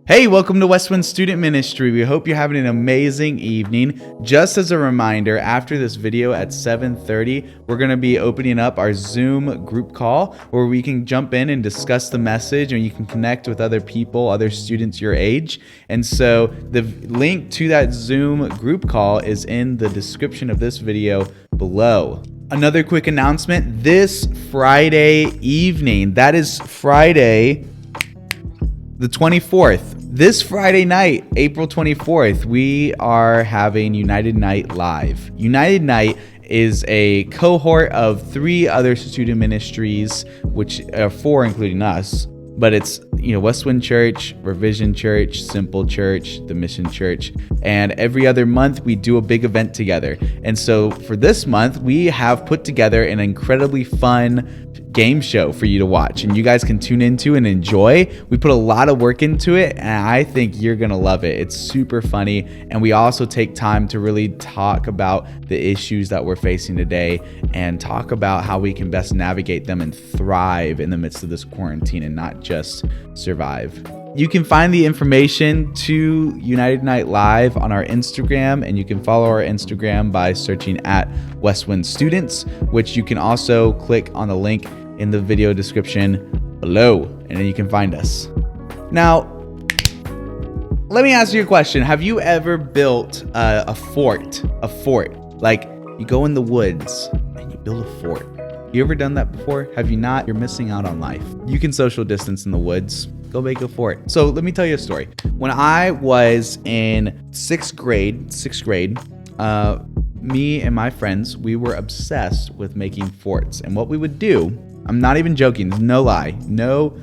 Hey, welcome to Westwind Student Ministry. We hope you're having an amazing evening. Just as a reminder, after this video at 7:30, we're going to be opening up our Zoom group call where we can jump in and discuss the message, and you can connect with other people, other students your age. And so the link to that Zoom group call is in the description of this video below. Another quick announcement, this Friday evening, that is Friday the 24th. This Friday night, April 24th, we are having United Night Live. United Night is a cohort of 3 other student ministries, which are 4 including us. But it's, Westwind Church, Revision Church, Simple Church, the Mission Church. And every other month, we do a big event together. And so for this month, we have put together an incredibly fun game show for you to watch. And you guys can tune into and enjoy. We put a lot of work into it, and I think you're going to love it. It's super funny. And we also take time to really talk about the issues that we're facing today and talk about how we can best navigate them and thrive in the midst of this quarantine and not just survive. You can find the information to United Night Live on our Instagram, and you can follow our Instagram by searching at Westwind Students, which you can also click on the link in the video description below, and then you can find us. Now, let me ask you a question. Have you ever built a fort? Like, you go in the woods and you build a fort. You ever done that before? Have you not? You're missing out on life. You can social distance in the woods. Go make a fort. So let me tell you a story. When I was in sixth grade, me and my friends, we were obsessed with making forts. And what we would do, I'm not even joking, there's no lie, no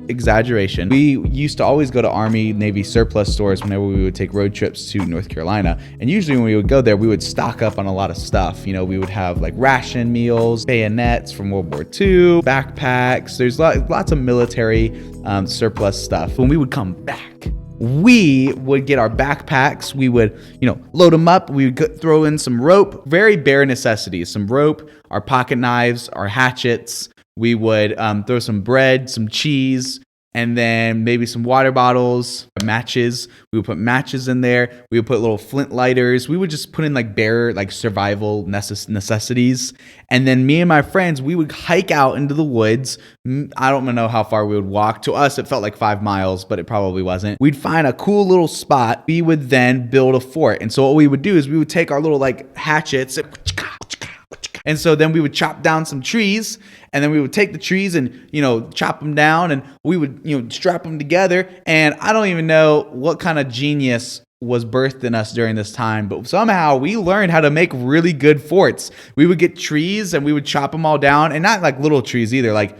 exaggeration. We used to always go to Army, Navy surplus stores whenever we would take road trips to North Carolina. And usually when we would go there, we would stock up on a lot of stuff. We would have like ration meals, bayonets from World War II, backpacks. There's lots of military surplus stuff. When we would come back, we would get our backpacks. We would, load them up. We would throw in some rope, very bare necessities, some rope, our pocket knives, our hatchets. We would throw some bread, some cheese, and then maybe some water bottles, matches. We would put matches in there. We would put little flint lighters. We would just put in bare survival necessities. And then me and my friends, we would hike out into the woods. I don't know how far we would walk. To us, it felt like 5 miles, but it probably wasn't. We'd find a cool little spot. We would then build a fort. And so what we would do is we would take our little hatchets, and so then we would chop down some trees, and then we would take the trees and, chop them down, and we would, strap them together. And I don't even know what kind of genius was birthed in us during this time, but somehow we learned how to make really good forts. We would get trees and we would chop them all down, and not like little trees either.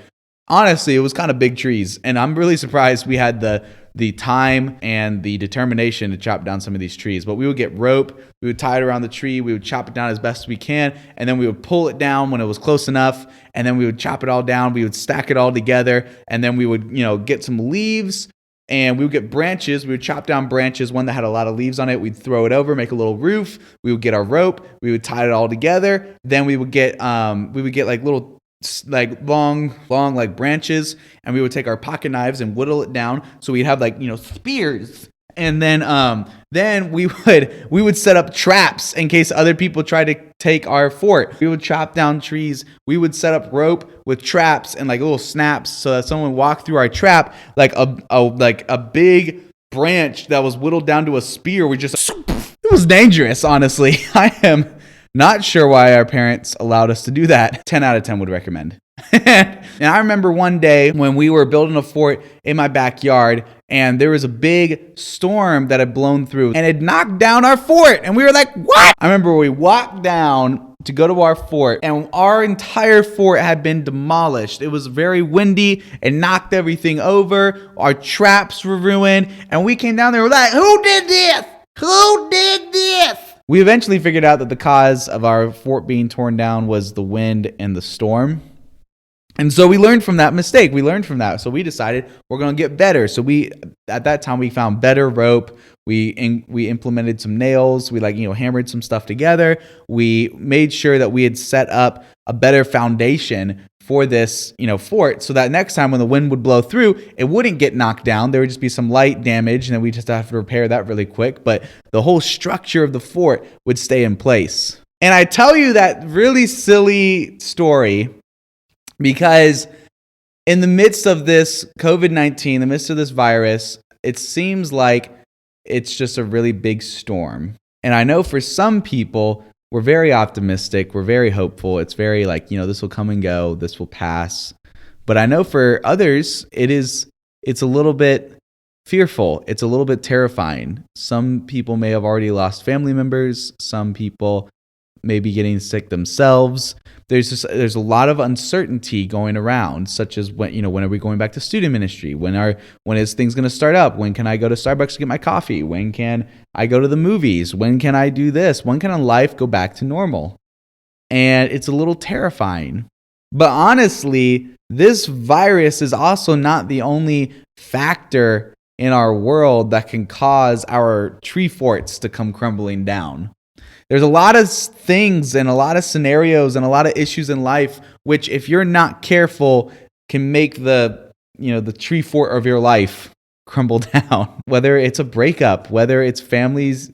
Honestly, it was kind of big trees. And I'm really surprised we had the time and the determination to chop down some of these trees. But we would get rope, we would tie it around the tree, we would chop it down as best we can, and then we would pull it down when it was close enough, and then we would chop it all down, we would stack it all together, and then we would, get some leaves, and we would get branches. We would chop down branches, one that had a lot of leaves on it. We'd throw it over, make a little roof. We would get our rope, we would tie it all together. Then we would get little long branches, and we would take our pocket knives and whittle it down so we'd have spears. And then we would set up traps in case other people try to take our fort. We would chop down trees. We would set up rope with traps and little snaps so that someone would walk through our trap, like a big branch that was whittled down to a spear. It was dangerous, honestly. I am not sure why our parents allowed us to do that. 10 out of 10 would recommend. And I remember one day when we were building a fort in my backyard, and there was a big storm that had blown through and it knocked down our fort. And we were like, what? I remember we walked down to go to our fort, and our entire fort had been demolished. It was very windy and knocked everything over. Our traps were ruined. And we came down there, we're like, who did this? Who did this? We eventually figured out that the cause of our fort being torn down was the wind and the storm. And so we learned from that mistake. We learned from that. So we decided we're going to get better. So at that time, we found better rope. We implemented some nails. We hammered some stuff together. We made sure that we had set up a better foundation for this, fort, so that next time when the wind would blow through, it wouldn't get knocked down. There would just be some light damage, and then we just have to repair that really quick. But the whole structure of the fort would stay in place. And I tell you that really silly story because in the midst of this COVID-19, in the midst of this virus, it seems like it's just a really big storm. And I know for some people, we're very optimistic. We're very hopeful. It's very this will come and go. This will pass. But I know for others, it's a little bit fearful. It's a little bit terrifying. Some people may have already lost family members. Some people may be getting sick themselves. There's a lot of uncertainty going around, such as when are we going back to student ministry? When is things going to start up? When can I go to Starbucks to get my coffee? When can I go to the movies? When can I do this? When can life go back to normal? And it's a little terrifying. But honestly, this virus is also not the only factor in our world that can cause our tree forts to come crumbling down. There's a lot of things and a lot of scenarios and a lot of issues in life which, if you're not careful, can make the tree fort of your life crumble down. Whether it's a breakup, whether it's families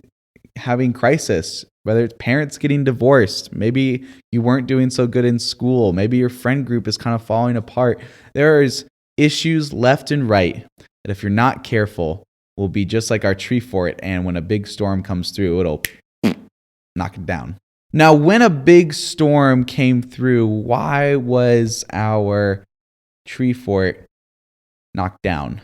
having crisis, whether it's parents getting divorced, maybe you weren't doing so good in school, maybe your friend group is kind of falling apart. There's issues left and right that, if you're not careful, will be just like our tree fort, and when a big storm comes through, it'll knock it down. Now, when a big storm came through, why was our tree fort knocked down?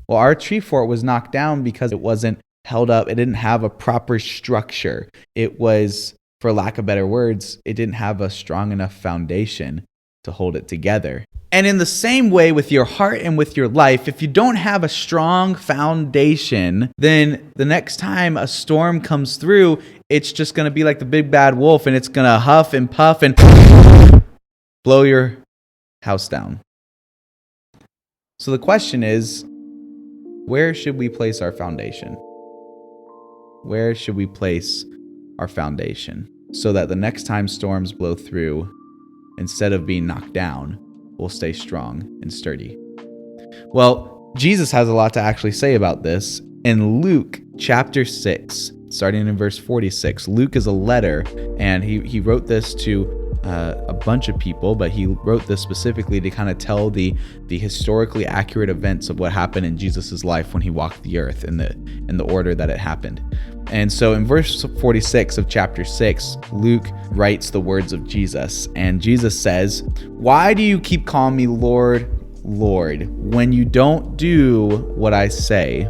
Well, our tree fort was knocked down because it wasn't held up. It didn't have a proper structure. It was, for lack of better words, it didn't have a strong enough foundation to hold it together. And in the same way with your heart and with your life, if you don't have a strong foundation, then the next time a storm comes through, it's just going to be like the big bad wolf, and it's going to huff and puff and blow your house down. So the question is, where should we place our foundation? Where should we place our foundation so that the next time storms blow through, instead of being knocked down, we'll stay strong and sturdy? Well, Jesus has a lot to actually say about this. In Luke chapter 6, starting in verse 46, Luke is a letter, and he wrote this to a bunch of people, but he wrote this specifically to kind of tell the historically accurate events of what happened in Jesus' life when he walked the earth in the order that it happened. And so in verse 46 of chapter 6, Luke writes the words of Jesus, and Jesus says, "Why do you keep calling me Lord, Lord, when you don't do what I say?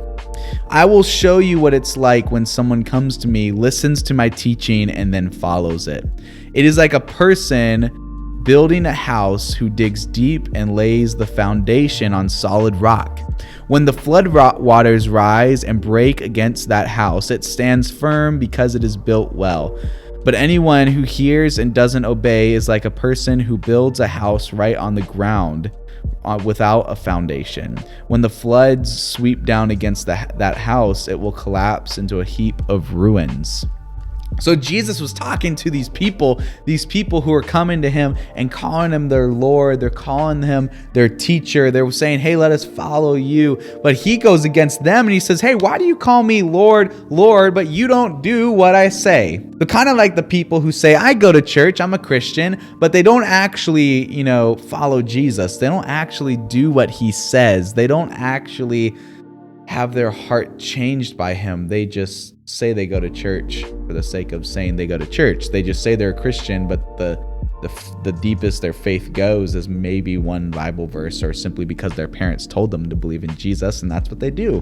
I will show you what it's like when someone comes to me, listens to my teaching, and then follows it. It is like a person building a house who digs deep and lays the foundation on solid rock. When the flood waters rise and break against that house, it stands firm because it is built well. But anyone who hears and doesn't obey is like a person who builds a house right on the ground without a foundation. When the floods sweep down against that house, it will collapse into a heap of ruins." So Jesus was talking to these people who are coming to him and calling him their Lord. They're calling him their teacher. They're saying, "Hey, let us follow you." But he goes against them and he says, "Hey, why do you call me Lord, Lord, but you don't do what I say?" They're kind of like the people who say, "I go to church, I'm a Christian," but they don't actually, follow Jesus. They don't actually do what he says. They don't actually have their heart changed by him. They just say they go to church for the sake of saying they go to church. They just say they're a Christian, but the deepest their faith goes is maybe one Bible verse, or simply because their parents told them to believe in Jesus, and that's what they do.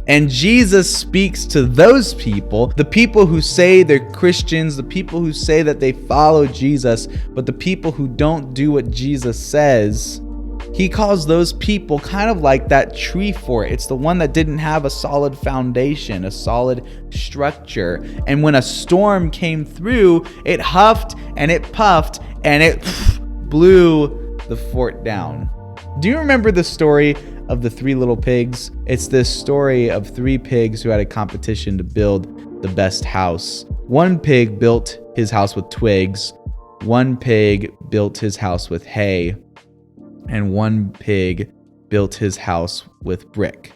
And Jesus speaks to those people, the people who say they're Christians, the people who say that they follow Jesus, but the people who don't do what Jesus says. He calls those people kind of like that tree fort. It's the one that didn't have a solid foundation, a solid structure. And when a storm came through, it huffed and it puffed and it blew the fort down. Do you remember the story of the 3 little pigs? It's this story of 3 pigs who had a competition to build the best house. One pig built his house with twigs, one pig built his house with hay, and one pig built his house with brick.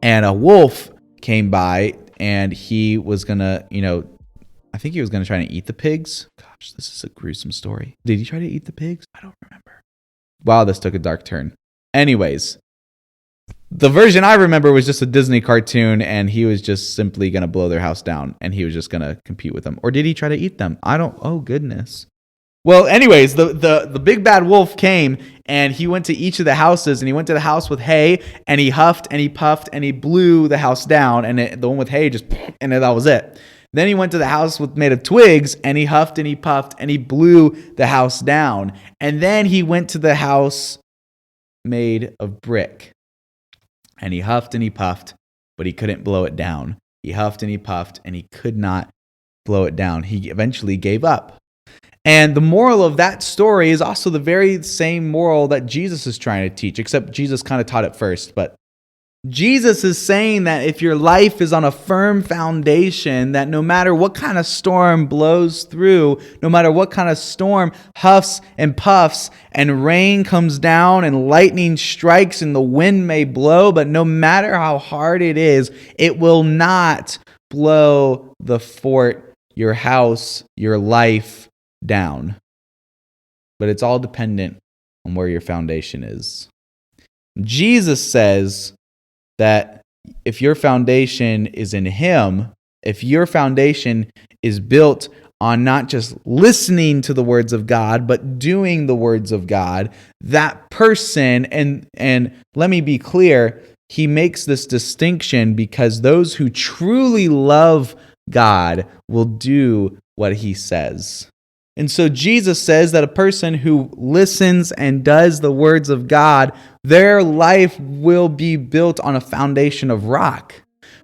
And a wolf came by, and he was gonna, I think he was gonna try to eat the pigs. Gosh, this is a gruesome story. Did he try to eat the pigs? I don't remember. Wow, this took a dark turn. Anyways, the version I remember was just a Disney cartoon, and he was just simply gonna blow their house down, and he was just gonna compete with them. Or did he try to eat them? Oh goodness. Well, anyways, the big bad wolf came, and he went to each of the houses, and he went to the house with hay, and he huffed and he puffed and he blew the house down, and the one with hay just, and that was it. Then he went to the house made of twigs, and he huffed and he puffed and he blew the house down. And then he went to the house made of brick, and he huffed and he puffed, but he couldn't blow it down. He huffed and he puffed, and he could not blow it down. He eventually gave up. And the moral of that story is also the very same moral that Jesus is trying to teach, except Jesus kind of taught it first. But Jesus is saying that if your life is on a firm foundation, that no matter what kind of storm blows through, no matter what kind of storm huffs and puffs and rain comes down and lightning strikes and the wind may blow, but no matter how hard it is, it will not blow the fort, your house, your life down. But it's all dependent on where your foundation is. Jesus says that if your foundation is in Him, if your foundation is built on not just listening to the words of God, but doing the words of God, that person, and let me be clear, he makes this distinction because those who truly love God will do what he says. And so Jesus says that a person who listens and does the words of God, their life will be built on a foundation of rock.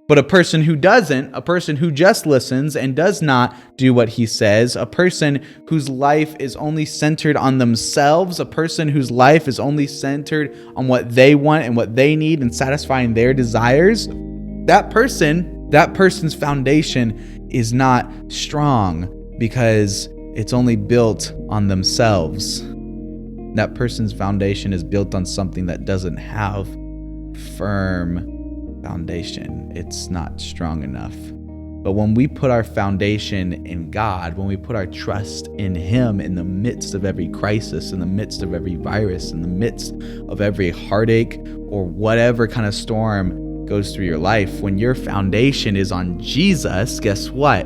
But a person who doesn't, a person who just listens and does not do what he says, a person whose life is only centered on themselves, a person whose life is only centered on what they want and what they need and satisfying their desires, that person's foundation is not strong because it's only built on themselves. That person's foundation is built on something that doesn't have firm foundation. It's not strong enough. But when we put our foundation in God, when we put our trust in Him in the midst of every crisis, in the midst of every virus, in the midst of every heartache or whatever kind of storm goes through your life, when your foundation is on Jesus, guess what?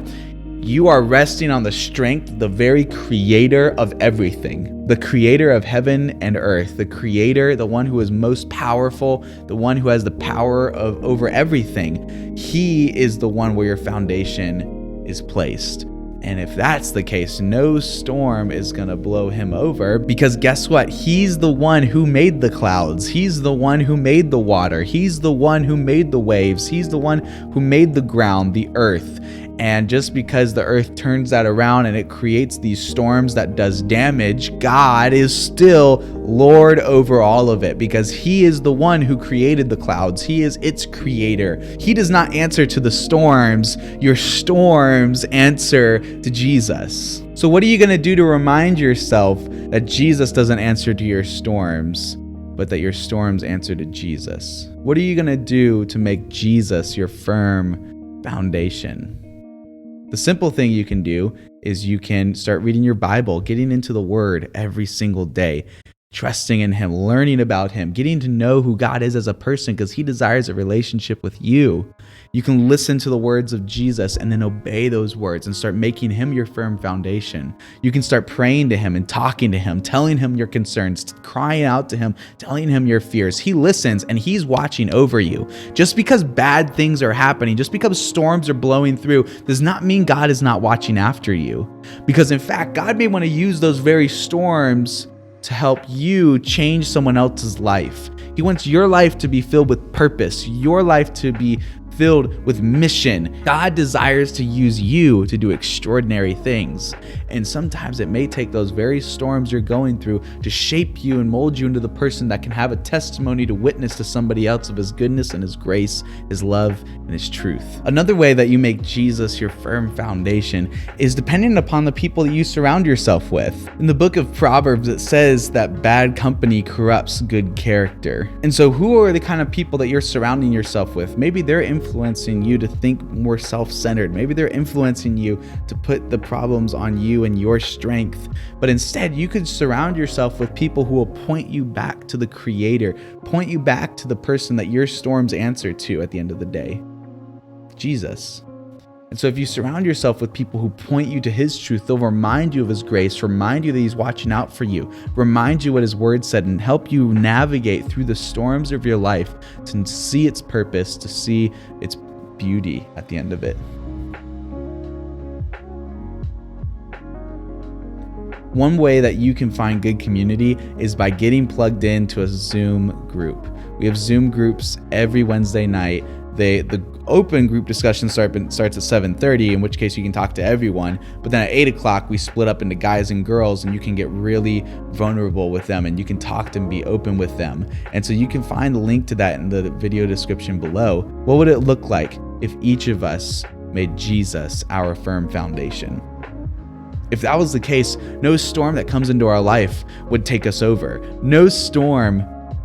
You are resting on the strength of the very creator of everything, the creator of heaven and earth, the creator, the one who is most powerful, the one who has the power over everything. He is the one where your foundation is placed. And if that's the case, no storm is going to blow him over, because guess what? He's the one who made the clouds. He's the one who made the water. He's the one who made the waves. He's the one who made the ground, the earth. And just because the earth turns that around and it creates these storms that does damage, God is still Lord over all of it, because He is the one who created the clouds. He is its creator. He does not answer to the storms. Your storms answer to Jesus. So what are you going to do to remind yourself that Jesus doesn't answer to your storms, but that your storms answer to Jesus? What are you going to do to make Jesus your firm foundation? The simple thing you can do is you can start reading your Bible, getting into the Word every single day, trusting in Him, learning about Him, getting to know who God is as a person, because He desires a relationship with you. You can listen to the words of Jesus and then obey those words and start making Him your firm foundation. You can start praying to Him and talking to Him, telling Him your concerns, crying out to Him, telling Him your fears. He listens and He's watching over you. Just because bad things are happening, just because storms are blowing through, does not mean God is not watching after you. Because in fact, God may want to use those very storms to help you change someone else's life. He wants your life to be filled with purpose, your life to be filled with mission. God desires to use you to do extraordinary things. And sometimes it may take those very storms you're going through to shape you and mold you into the person that can have a testimony to witness to somebody else of his goodness and his grace, his love, and his truth. Another way that you make Jesus your firm foundation is depending upon the people that you surround yourself with. In the book of Proverbs, it says that bad company corrupts good character. And so who are the kind of people that you're surrounding yourself with? Maybe they're influencing you to think more self-centered. Maybe they're influencing you to put the problems on you and your strength. But instead, you could surround yourself with people who will point you back to the Creator, point you back to the person that your storms answer to at the end of the day, Jesus. And so if you surround yourself with people who point you to his truth, they'll remind you of his grace, remind you that he's watching out for you, remind you what his word said, and help you navigate through the storms of your life to see its purpose, to see its beauty at the end of it. One way that you can find good community is by getting plugged into a Zoom group. We have Zoom groups every Wednesday night. The open group discussion starts at 7:30, in which case you can talk to everyone. But then at 8 o'clock, we split up into guys and girls, and you can get really vulnerable with them, and you can talk to and be open with them. And so you can find the link to that in the video description below. What would it look like if each of us made Jesus our firm foundation? If that was the case, no storm that comes into our life would take us over. No storm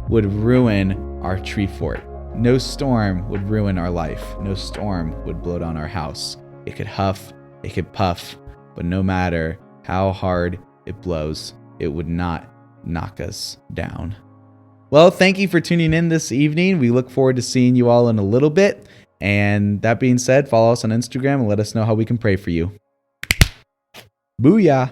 would ruin our tree fort. No storm would ruin our life. No storm would blow down our house. It could huff, it could puff, but no matter how hard it blows, it would not knock us down. Well, thank you for tuning in this evening. We look forward to seeing you all in a little bit. And that being said, follow us on Instagram and let us know how we can pray for you. Booyah!